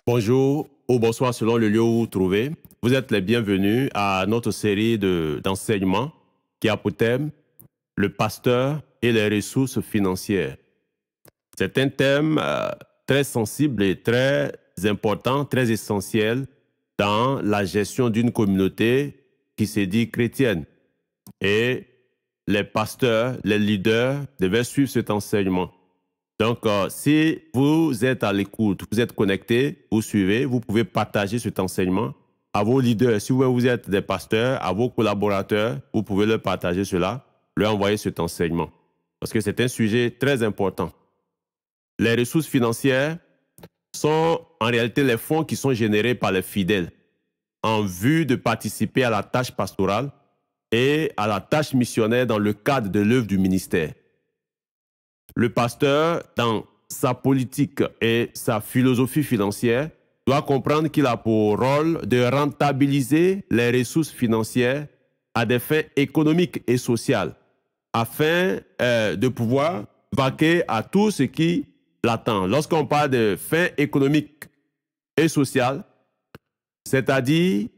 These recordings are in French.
Bonjour ou bonsoir selon le lieu où vous vous trouvez. Vous êtes les bienvenus à notre série d'enseignements qui a pour thème le pasteur et les ressources financières. C'est un thème très sensible et très important, très essentiel dans la gestion d'une communauté qui se dit chrétienne. Et les pasteurs, les leaders devaient suivre cet enseignement. Donc, si vous êtes à l'écoute, vous êtes connecté, vous suivez, vous pouvez partager cet enseignement à vos leaders. Si vous êtes des pasteurs, à vos collaborateurs, vous pouvez leur partager cela, leur envoyer cet enseignement. Parce que c'est un sujet très important. Les ressources financières sont en réalité les fonds qui sont générés par les fidèles en vue de participer à la tâche pastorale et à la tâche missionnaire dans le cadre de l'œuvre du ministère. Le pasteur, dans sa politique et sa philosophie financière, doit comprendre qu'il a pour rôle de rentabiliser les ressources financières à des fins économiques et sociales, afin de pouvoir vaquer à tout ce qui l'attend. Lorsqu'on parle de fins économiques et sociales, c'est-à-dire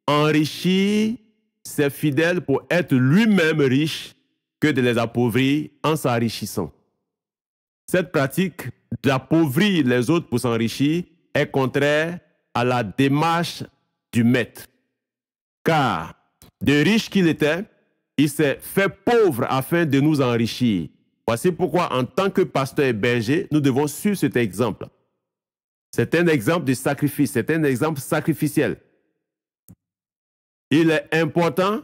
enrichir ses fidèles pour être lui-même riche, que de les appauvrir en s'enrichissant. Cette pratique d'appauvrir les autres pour s'enrichir est contraire à la démarche du maître. Car, de riche qu'il était, il s'est fait pauvre afin de nous enrichir. Voici pourquoi, en tant que pasteur et berger, nous devons suivre cet exemple. C'est un exemple de sacrifice, c'est un exemple sacrificiel. Il est important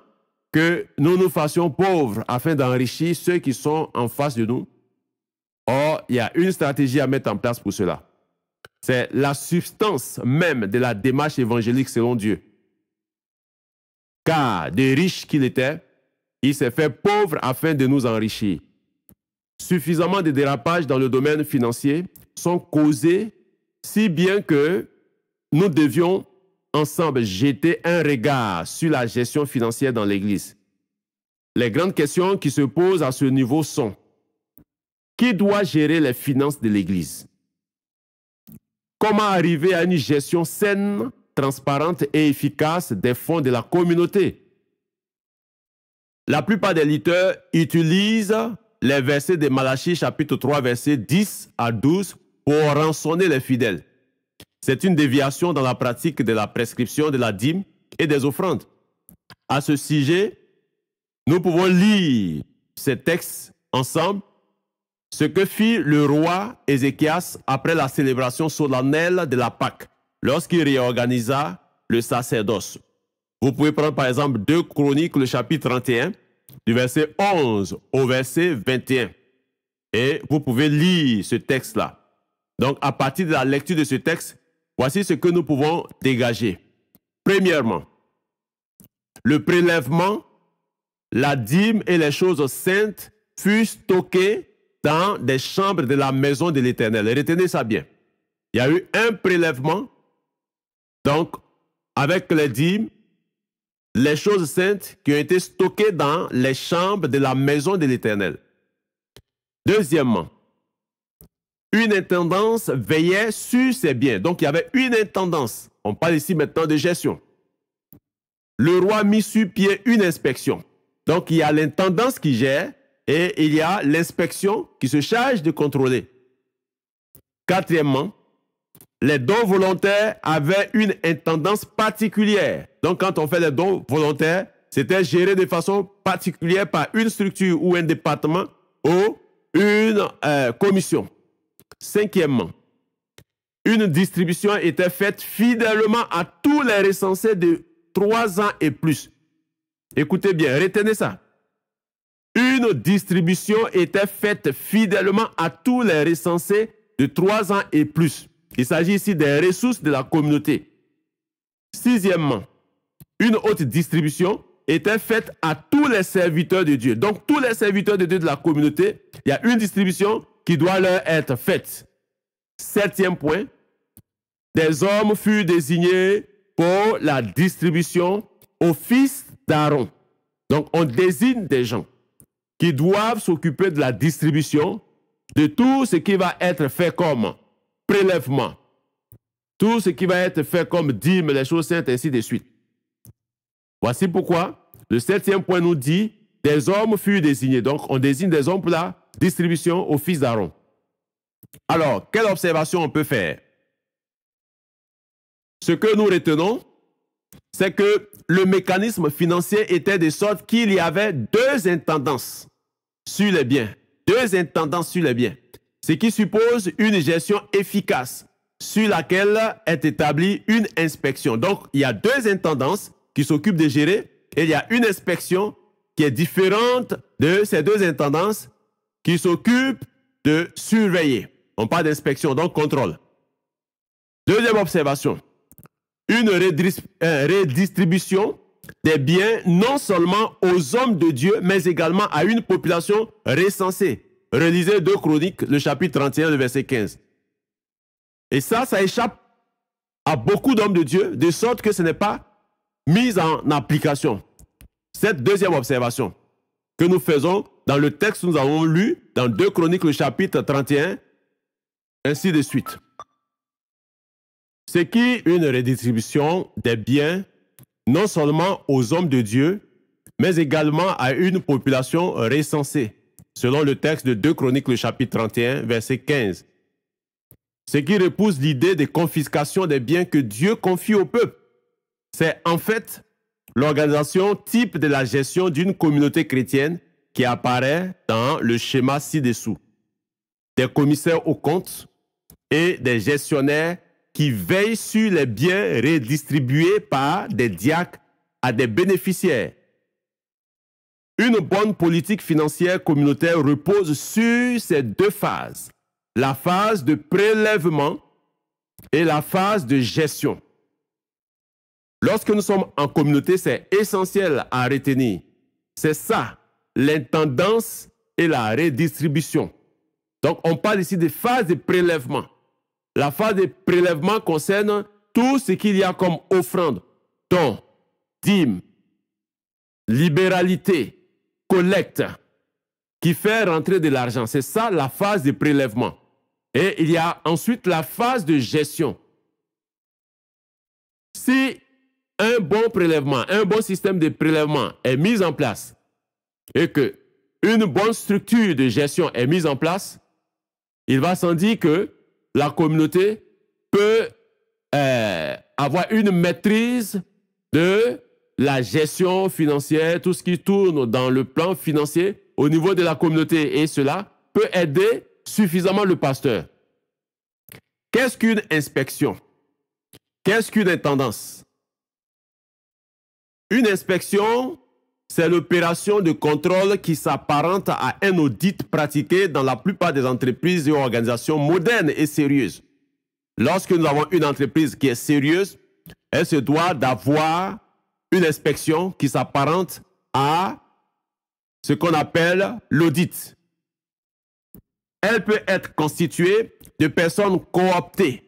que nous nous fassions pauvres afin d'enrichir ceux qui sont en face de nous. Or, il y a une stratégie à mettre en place pour cela. C'est la substance même de la démarche évangélique selon Dieu. Car, de riche qu'il était, il s'est fait pauvre afin de nous enrichir. Suffisamment de dérapages dans le domaine financier sont causés si bien que nous devions ensemble jeter un regard sur la gestion financière dans l'Église. Les grandes questions qui se posent à ce niveau sont: qui doit gérer les finances de l'Église? Comment arriver à une gestion saine, transparente et efficace des fonds de la communauté? La plupart des leaders utilisent les versets de Malachie chapitre 3, versets 10 à 12 pour rançonner les fidèles. C'est une déviation dans la pratique de la prescription de la dîme et des offrandes. À ce sujet, nous pouvons lire ces textes ensemble. Ce que fit le roi Ézéchias après la célébration solennelle de la Pâque, lorsqu'il réorganisa le sacerdoce. Vous pouvez prendre par exemple 2 Chroniques, le chapitre 31, du verset 11 au verset 21. Et vous pouvez lire ce texte-là. Donc, à partir de la lecture de ce texte, voici ce que nous pouvons dégager. Premièrement, le prélèvement, la dîme et les choses saintes furent stockées dans des chambres de la maison de l'Éternel. Retenez ça bien. Il y a eu un prélèvement, donc avec les dîmes, les choses saintes qui ont été stockées dans les chambres de la maison de l'Éternel. Deuxièmement, une intendance veillait sur ces biens. Donc il y avait une intendance. On parle ici maintenant de gestion. Le roi mit sur pied une inspection. Donc il y a l'intendance qui gère, et il y a l'inspection qui se charge de contrôler. Quatrièmement, les dons volontaires avaient une intendance particulière. Donc, quand on fait les dons volontaires, c'était géré de façon particulière par une structure ou un département ou une commission. Cinquièmement, une distribution était faite fidèlement à tous les recensés de 3 ans et plus. Écoutez bien, retenez ça. Une distribution était faite fidèlement à tous les recensés de 3 ans et plus. Il s'agit ici des ressources de la communauté. Sixièmement, une autre distribution était faite à tous les serviteurs de Dieu. Donc, tous les serviteurs de Dieu de la communauté, il y a une distribution qui doit leur être faite. Septième point, des hommes furent désignés pour la distribution au fils d'Aaron. Donc, on désigne des gens qui doivent s'occuper de la distribution de tout ce qui va être fait comme prélèvement, tout ce qui va être fait comme dîme, les choses saintes, ainsi de suite. Voici pourquoi le 7e point nous dit, des hommes furent désignés. Donc, on désigne des hommes pour la distribution aux fils d'Aaron. Alors, quelle observation on peut faire? Ce que nous retenons, c'est que le mécanisme financier était de sorte qu'il y avait deux intendances sur les biens. Deux intendances sur les biens. Ce qui suppose une gestion efficace sur laquelle est établie une inspection. Donc, il y a deux intendances qui s'occupent de gérer et il y a une inspection qui est différente de ces deux intendances qui s'occupent de surveiller. On parle d'inspection, donc contrôle. Deuxième observation. Une redistribution des biens non seulement aux hommes de Dieu, mais également à une population recensée. Relisez 2 Chroniques, le chapitre 31, le verset 15. Et ça échappe à beaucoup d'hommes de Dieu, de sorte que ce n'est pas mis en application. Cette deuxième observation que nous faisons dans le texte que nous avons lu, dans 2 Chroniques, le chapitre 31, ainsi de suite. C'est une redistribution des biens, non seulement aux hommes de Dieu, mais également à une population recensée, selon le texte de 2 Chroniques, le chapitre 31, verset 15. Ce qui repousse l'idée de confiscation des biens que Dieu confie au peuple. C'est en fait l'organisation type de la gestion d'une communauté chrétienne qui apparaît dans le schéma ci-dessous. Des commissaires aux comptes et des gestionnaires qui veillent sur les biens redistribués par des diacres à des bénéficiaires. Une bonne politique financière communautaire repose sur ces deux phases, la phase de prélèvement et la phase de gestion. Lorsque nous sommes en communauté, c'est essentiel à retenir. C'est ça, l'intendance et la redistribution. Donc, on parle ici des phases de prélèvement. La phase de prélèvement concerne tout ce qu'il y a comme offrande, dons, dîmes, libéralité, collecte, qui fait rentrer de l'argent. C'est ça la phase de prélèvement. Et il y a ensuite la phase de gestion. Si un bon prélèvement, un bon système de prélèvement est mis en place et qu'une bonne structure de gestion est mise en place, il va sans dire que la communauté peut avoir une maîtrise de la gestion financière, tout ce qui tourne dans le plan financier au niveau de la communauté. Et cela peut aider suffisamment le pasteur. Qu'est-ce qu'une inspection? Qu'est-ce qu'une intendance? Une inspection, c'est l'opération de contrôle qui s'apparente à un audit pratiqué dans la plupart des entreprises et organisations modernes et sérieuses. Lorsque nous avons une entreprise qui est sérieuse, elle se doit d'avoir une inspection qui s'apparente à ce qu'on appelle l'audit. Elle peut être constituée de personnes cooptées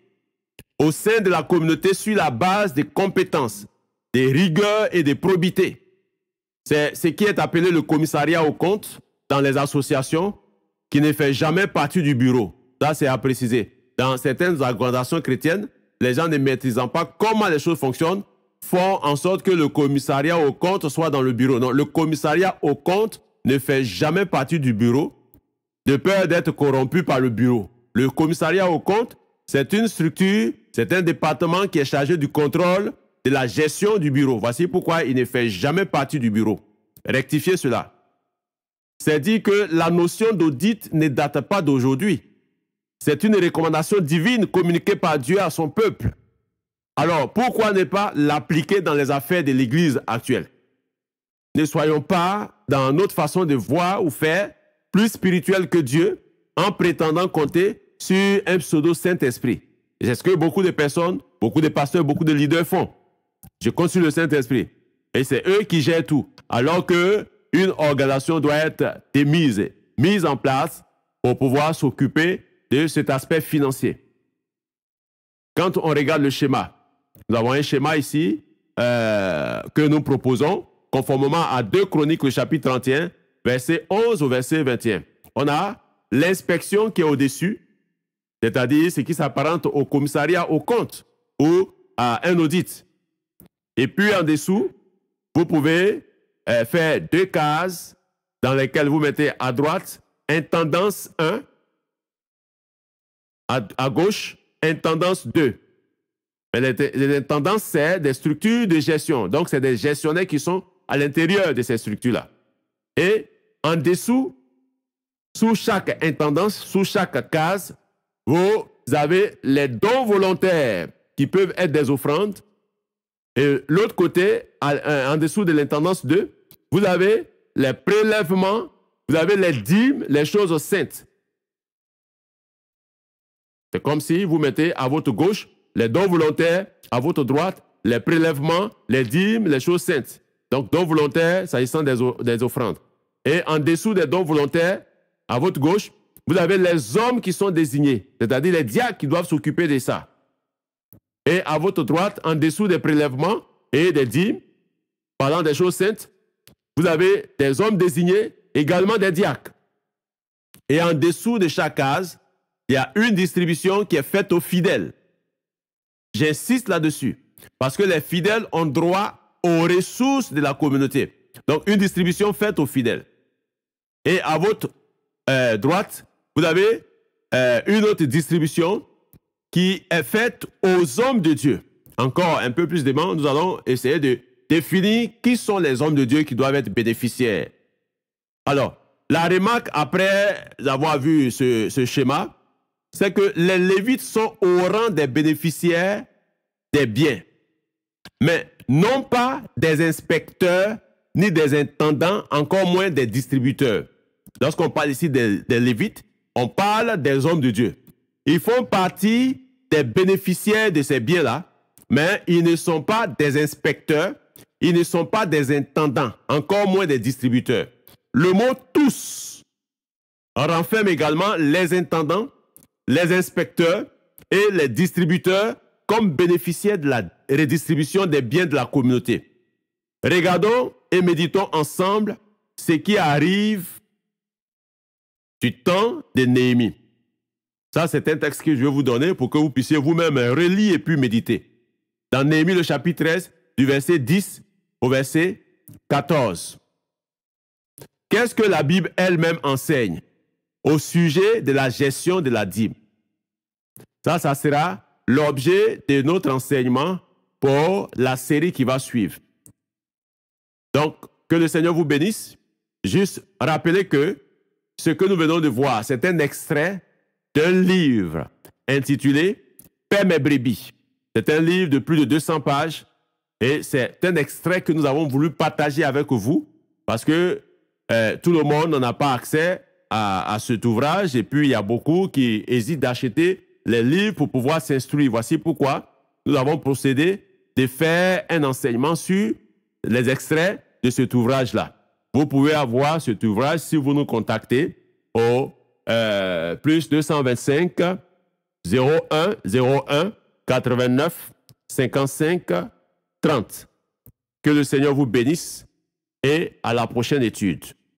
au sein de la communauté sur la base des compétences, des rigueurs et des probités. C'est ce qui est appelé le commissariat aux comptes dans les associations qui ne fait jamais partie du bureau. Ça, c'est à préciser. Dans certaines organisations chrétiennes, les gens ne maîtrisant pas comment les choses fonctionnent font en sorte que le commissariat aux comptes soit dans le bureau. Non, le commissariat aux comptes ne fait jamais partie du bureau de peur d'être corrompu par le bureau. Le commissariat aux comptes, c'est une structure, c'est un département qui est chargé du contrôle de la gestion du bureau. Voici pourquoi il ne fait jamais partie du bureau. Rectifiez cela. C'est dire que la notion d'audit ne date pas d'aujourd'hui. C'est une recommandation divine communiquée par Dieu à son peuple. Alors, pourquoi ne pas l'appliquer dans les affaires de l'Église actuelle? Ne soyons pas dans notre façon de voir ou faire plus spirituel que Dieu en prétendant compter sur un pseudo-Saint-Esprit. Et c'est ce que beaucoup de personnes, beaucoup de pasteurs, beaucoup de leaders font. Je compte sur le Saint-Esprit. Et c'est eux qui gèrent tout. Alors qu'une organisation doit être mise en place pour pouvoir s'occuper de cet aspect financier. Quand on regarde le schéma, nous avons un schéma ici que nous proposons conformément à 2 Chroniques, le chapitre 31, verset 11 au verset 21. On a l'inspection qui est au-dessus, c'est-à-dire ce qui s'apparente au commissariat aux comptes. ou à un audit. Et puis en dessous, vous pouvez faire 2 cases dans lesquelles vous mettez à droite intendance 1, à gauche intendance 2. Les intendances, c'est des structures de gestion. Donc, c'est des gestionnaires qui sont à l'intérieur de ces structures-là. Et en dessous, sous chaque intendance, sous chaque case, vous avez les dons volontaires qui peuvent être des offrandes. Et l'autre côté, en dessous de l'intendance 2, vous avez les prélèvements, vous avez les dîmes, les choses saintes. C'est comme si vous mettez à votre gauche les dons volontaires, à votre droite les prélèvements, les dîmes, les choses saintes. Donc, dons volontaires, s'agissant des offrandes. Et en dessous des dons volontaires, à votre gauche, vous avez les hommes qui sont désignés, c'est-à-dire les diacres qui doivent s'occuper de ça. Et à votre droite, en dessous des prélèvements et des dîmes, parlant des choses saintes, vous avez des hommes désignés, également des diacres. Et en dessous de chaque case, il y a une distribution qui est faite aux fidèles. J'insiste là-dessus, parce que les fidèles ont droit aux ressources de la communauté. Donc, une distribution faite aux fidèles. Et à votre droite, vous avez une autre distribution qui est faite aux hommes de Dieu. Encore un peu plus dément, nous allons essayer de définir qui sont les hommes de Dieu qui doivent être bénéficiaires. Alors, la remarque après avoir vu ce schéma, c'est que les Lévites sont au rang des bénéficiaires des biens, mais non pas des inspecteurs ni des intendants, encore moins des distributeurs. Lorsqu'on parle ici des Lévites, on parle des hommes de Dieu. Ils font partie des bénéficiaires de ces biens-là, mais ils ne sont pas des inspecteurs, ils ne sont pas des intendants, encore moins des distributeurs. Le mot « tous » renferme également les intendants, les inspecteurs et les distributeurs comme bénéficiaires de la redistribution des biens de la communauté. Regardons et méditons ensemble ce qui arrive du temps de Néhémie. Ça, c'est un texte que je vais vous donner pour que vous puissiez vous-même relire et puis méditer. Dans Néhémie, le chapitre 13, du verset 10 au verset 14. Qu'est-ce que la Bible elle-même enseigne au sujet de la gestion de la dîme? Ça sera l'objet de notre enseignement pour la série qui va suivre. Donc, que le Seigneur vous bénisse. Juste rappeler que ce que nous venons de voir, c'est un extrait d'un livre intitulé « Paix mes brebis ». C'est un livre de plus de 200 pages et c'est un extrait que nous avons voulu partager avec vous parce que tout le monde n'en a pas accès à cet ouvrage et puis il y a beaucoup qui hésitent d'acheter les livres pour pouvoir s'instruire. Voici pourquoi nous avons procédé de faire un enseignement sur les extraits de cet ouvrage-là. Vous pouvez avoir cet ouvrage si vous nous contactez au plus 225 01 01 89 55 30. Que le Seigneur vous bénisse et à la prochaine étude.